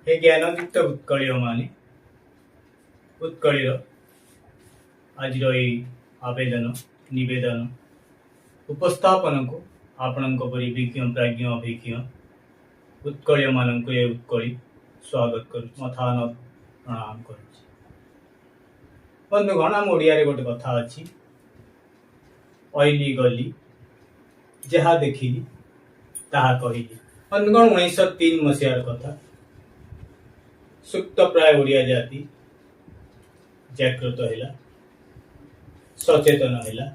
हे ज्ञानदीप्त उत्कलीय माने उत्कलीय आज आवेदन निवेदन उपस्थापन को आपण परी विज्ञ प्राज्ञ अभिज्ञ उत्कलीय मानक ये उत्कली स्वागत कर मथान प्रणाम कर बंधुगण आम ओडिया गोटे कथा अच्छी अली गली जहा देखिली ताहा कहली। बंधुगण 1903 मसीहार कथा सुप्त प्राय ओडिया जाति जागृत है सचेतन है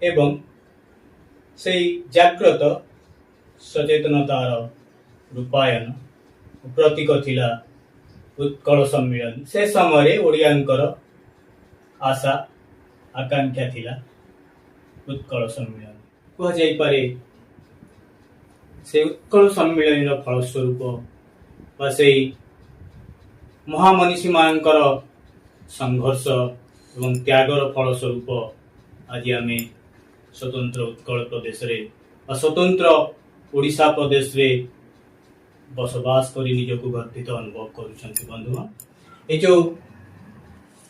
एवं से जागृत सचेतनतार रूपायन प्रतीक थिला उत्कल सम्मेलन। से समय ओडियांकर आशा आकांक्षा थिला उत्कल सम्मेलन कह जाई पारे। से उत्कल सम्मेलन फलस्वरूप से महामनीषी मानकर संघर्ष एवं त्यागर फलस्वरूप आज आम स्वतंत्र उत्कल प्रदेश रे स्वतंत्र ओडिशा प्रदेश रे बसवास कर निजक गर्वित अनुभव कर। बंधुगण ये जो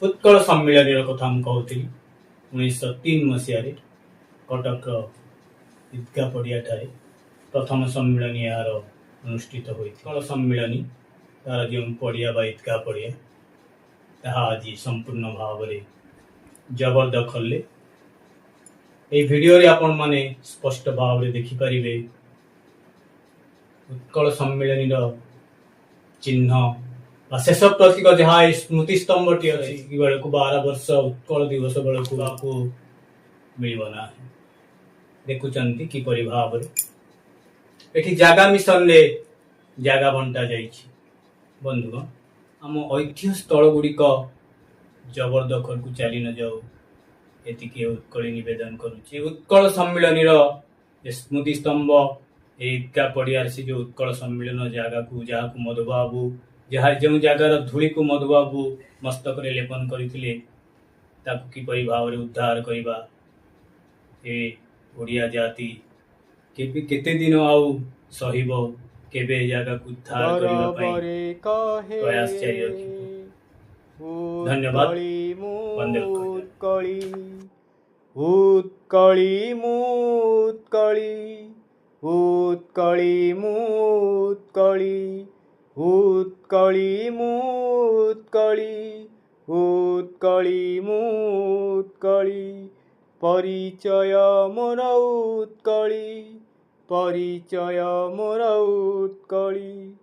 उत्कल सम्मेलन कथा कहती 1903 मसीह कटक ईदगाह पड़िया प्रथम सम्मेलन यार अनुष्ठित होता सम्मेलन तार जो पड़िया बा ईदगाह पड़िया ताहा आज संपूर्ण भाव में जबरदखल भिडियो आपण माने स्पष्ट भाव में देखिपारे उत्कल सम्मेलन चिन्ह शेष प्रतीक जहाँ स्मृति स्तंभटी अच्छी बेलू 12 वर्ष उत्कल दिवस बेलू आपको मिलना देखुंत किपर भाव ये जागा मिशन ने जागा बंटा जाइए। बंधुगण आम ऐतिह्य स्थल गुड़िक जबरदखल को चली न जाऊ एतिके उत्कली निवेदन करुच्ची। उत्कल सम्मेलन स्मृति स्तंभ ईदगाह पड़ियार से जो उत्कल सम्मेलन जगह को जहाँ को मधुबाबू जहाँ जो जगार धूली को मधुबाबू मस्तक रे लेपन करते किपर भाव में उद्धार करवा ए ओडिया जाति केते दिन आउ सहिब केबे जगह को उद्धार करने प्रयास जारी रखिबो। धन्यवाद। वंदे उत्कली उत्कली उत्कली उत्कली उत्कली उत्कली उत्कली परिचय मोर उत्कली परिचय मोर उत्कली।